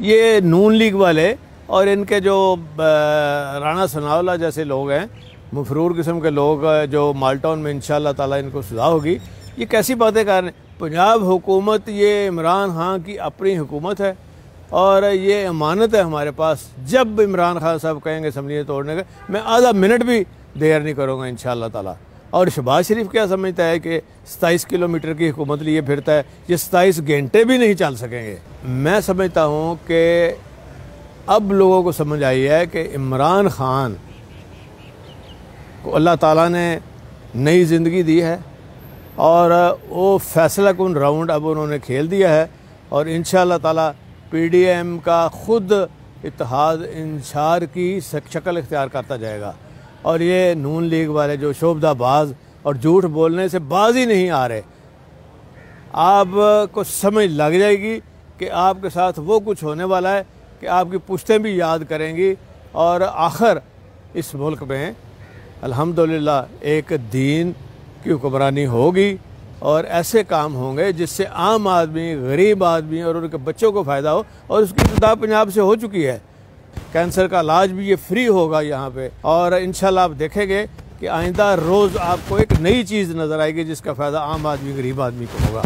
ये नून लीग वाले और इनके जो राणा सनाउल्लाह जैसे लोग हैं, मफरूर किस्म के लोग जो माल्टाउन में इंशाअल्लाह ताला इनको सज़ा होगी, ये कैसी बातें कर रहे हैं। पंजाब हुकूमत ये इमरान खान की अपनी हुकूमत है और ये अमानत है हमारे पास। जब इमरान खान साहब कहेंगे असम्बली तोड़ने का, मैं आधा मिनट भी देर नहीं करूँगा इंशाअल्लाह ताला। और शहबाज शरीफ क्या समझता है कि 27 किलोमीटर की हुकूमत लिए फिरता है, ये 27 घंटे भी नहीं चल सकेंगे। मैं समझता हूँ कि अब लोगों को समझ आई है कि इमरान खान को अल्लाह ताला ने नई ज़िंदगी दी है और वो फैसला कुन राउंड अब उन्होंने खेल दिया है और इंशाअल्लाह ताला PDM का खुद इत्तेहाद इंशार की शक्ल इख्तियार करता जाएगा। और ये नून लीग वाले जो शोबदाबाज और झूठ बोलने से बाज ही नहीं आ रहे, आपको समझ लग जाएगी कि आपके साथ वो कुछ होने वाला है कि आपकी पुश्तें भी याद करेंगी। और आखिर इस मुल्क में अल्हम्दुलिल्लाह एक दीन की हुक्मरानी होगी और ऐसे काम होंगे जिससे आम आदमी, गरीब आदमी और उनके बच्चों को फ़ायदा हो। और उसकी इब्तिदा पंजाब से हो चुकी है। कैंसर का इलाज भी ये फ्री होगा यहाँ पे और इंशाल्लाह आप देखेंगे कि आइंदा रोज़ आपको एक नई चीज़ नज़र आएगी जिसका फ़ायदा आम आदमी, गरीब आदमी को होगा।